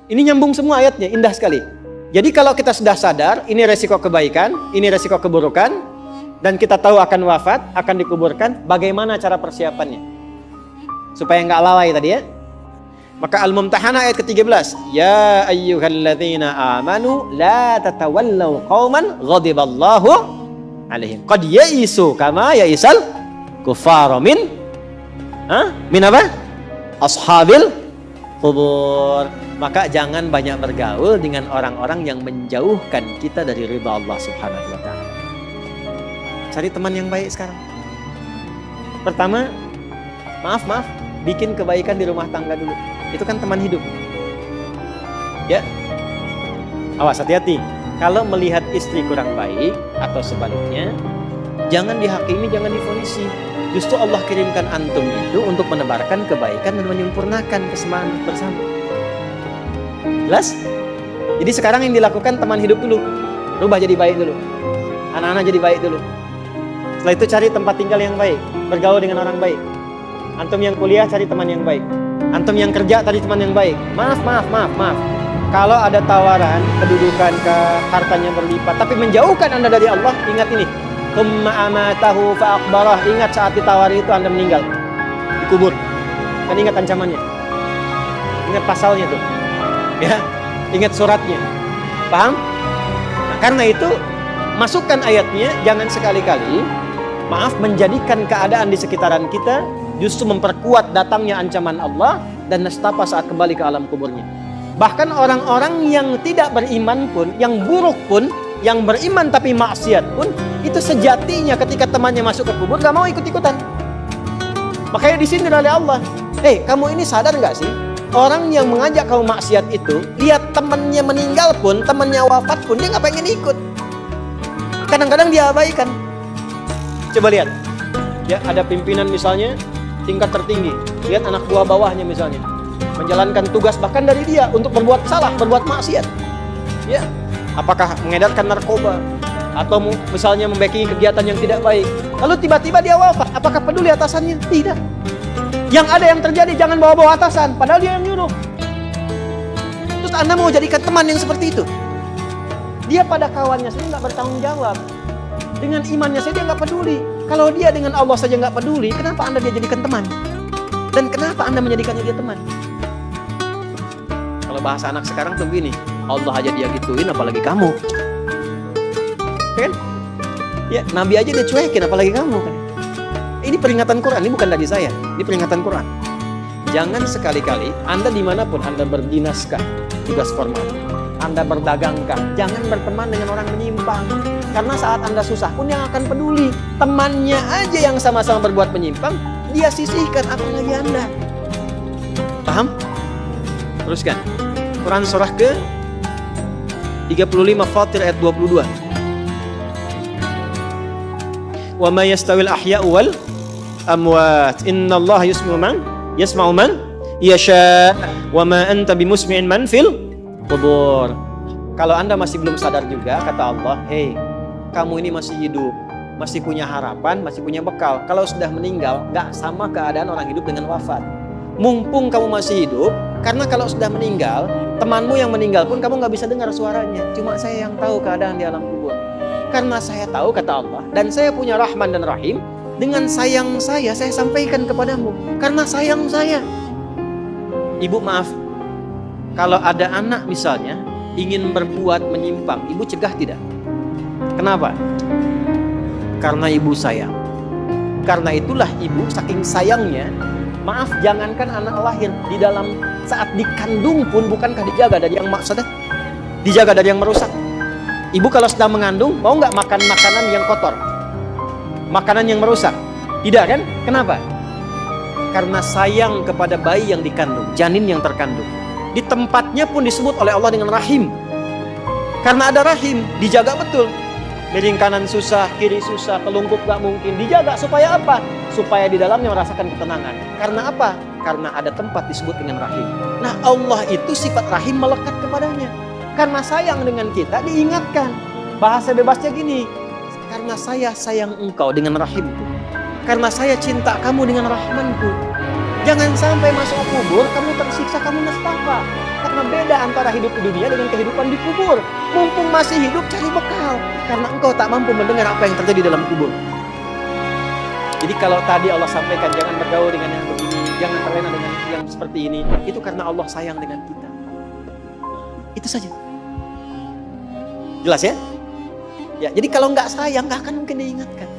Ini nyambung semua ayatnya, indah sekali. Jadi kalau kita sudah sadar, ini resiko kebaikan, ini resiko keburukan, dan kita tahu akan wafat, akan dikuburkan, bagaimana cara persiapannya? Supaya nggak lalai tadi ya. Maka Al-Mumtahanah ayat ke-13. Ya ayyuhalladzina amanu la tatawallaw qauman ghadiballahu alaihim. Qad ya'isu kama ya'isal kuffara min apa? Ashabil qubur. Maka jangan banyak bergaul dengan orang-orang yang menjauhkan kita dari ridha Allah Subhanahu wa taala. Cari teman yang baik sekarang. Pertama, maaf, bikin kebaikan di rumah tangga dulu. Itu kan teman hidup. Ya. Awas, hati-hati. Kalau melihat istri kurang baik atau sebaliknya, jangan dihakimi, jangan difonisi. Justru Allah kirimkan antum itu untuk menebarkan kebaikan dan menyempurnakan kesemaan bersama. Jelas? Jadi sekarang yang dilakukan teman hidup dulu. Rubah jadi baik dulu. Anak-anak jadi baik dulu. Setelah itu cari tempat tinggal yang baik. Bergaul dengan orang baik. Antum yang kuliah cari teman yang baik. Antum yang kerja cari teman yang baik. Maaf. Kalau ada tawaran, kedudukan, hartanya berlipat, tapi menjauhkan Anda dari Allah, ingat ini. Thumma amatahu fa'akbarah. Ingat saat ditawari itu Anda meninggal. Dikubur. Dan ingat ancamannya. Ingat pasalnya tuh. Ya, ingat suratnya. Paham? Nah, karena itu masukkan ayatnya, jangan sekali-kali menjadikan keadaan di sekitaran kita justru memperkuat datangnya ancaman Allah dan nestapa saat kembali ke alam kuburnya. Bahkan orang-orang yang tidak beriman pun, yang buruk pun, yang beriman tapi maksiat pun, itu sejatinya ketika temannya masuk ke kubur gak mau ikut-ikutan. Makanya disindir oleh Allah. Kamu ini sadar gak sih? Orang yang mengajak kamu maksiat itu, lihat temannya meninggal pun, temannya wafat pun, dia gak pengen ikut. Kadang-kadang dia abaikan. Coba lihat. Ya, ada pimpinan misalnya, tingkat tertinggi. Lihat anak buah bawahnya misalnya. Menjalankan tugas bahkan dari dia untuk berbuat salah, berbuat maksiat. Ya, apakah mengedarkan narkoba atau misalnya membacking kegiatan yang tidak baik. Lalu tiba-tiba dia wafat, apakah peduli atasannya? Tidak. Yang ada yang terjadi jangan bawa-bawa atasan, padahal dia yang nyuruh. Terus Anda mau jadikan teman yang seperti itu? Dia pada kawannya saja nggak bertanggung jawab. Dengan imannya saja dia nggak peduli. Kalau dia dengan Allah saja nggak peduli, kenapa Anda dia jadikan teman? Dan kenapa Anda menjadikannya dia teman? Kalau bahasa anak sekarang tuh begini, Allah aja dia gituin, apalagi kamu. Kan? Ya, Nabi aja dia cuekin, apalagi kamu kan? Ini peringatan Quran, ini bukan dari saya. Ini peringatan Quran. Jangan sekali-kali Anda dimanapun Anda berdinaskah, tugas formal, Anda berdagangkah, jangan berteman dengan orang menyimpang. Karena saat Anda susah pun yang akan peduli. Temannya aja yang sama-sama berbuat menyimpang, dia sisihkan, apalagi Anda. Paham? Teruskan. Quran surah ke 35 Fatir ayat 22. Wa ma yastawil ahya'u wal amwat innallaha yasma'u man yasha wa ma anta bimusmi'in man fil qubur. Kalau Anda masih belum sadar juga, kata Allah, kamu ini masih hidup, masih punya harapan, masih punya bekal. Kalau sudah meninggal, gak sama keadaan orang hidup dengan wafat. Mumpung kamu masih hidup, karena kalau sudah meninggal, temanmu yang meninggal pun kamu gak bisa dengar suaranya. Cuma saya yang tahu keadaan di alam kubur. Karena saya tahu, kata Allah, dan saya punya Rahman dan Rahim, dengan sayang saya sampaikan kepadamu. Karena sayang saya. Ibu maaf, kalau ada anak misalnya ingin berbuat menyimpang, ibu cegah tidak? Kenapa? Karena ibu sayang. Karena itulah ibu saking sayangnya, maaf, jangankan anak lahir, di dalam saat dikandung pun bukankah dijaga dari yang maksudnya? Dijaga dari yang merusak. Ibu kalau sedang mengandung, mau nggak makan makanan yang kotor? Makanan yang merusak? Tidak kan? Kenapa? Karena sayang kepada bayi yang dikandung, janin yang terkandung. Di tempatnya pun disebut oleh Allah dengan rahim. Karena ada rahim, dijaga betul. Miring kanan susah, kiri susah, telungkup gak mungkin. Dijaga supaya apa? Supaya di dalamnya merasakan ketenangan. Karena apa? Karena ada tempat disebut dengan rahim. Nah, Allah itu sifat rahim melekat kepadanya. Karena sayang dengan kita, diingatkan. Bahasa bebasnya gini, karena saya sayang engkau dengan rahimku. Karena saya cinta kamu dengan rahmanku. Jangan sampai masuk kubur, kamu tersiksa, kamu nestapa. Karena beda beda antara hidup di dunia dengan kehidupan di kubur. Mumpung masih hidup, cari bekal. Karena engkau tak mampu mendengar apa yang terjadi dalam kubur. Jadi kalau tadi Allah sampaikan jangan bergaul dengan yang begini, jangan terlena dengan yang seperti ini, itu karena Allah sayang dengan kita. Itu saja. Jelas ya? Ya, jadi kalau nggak sayang, nggak akan mungkin diingatkan.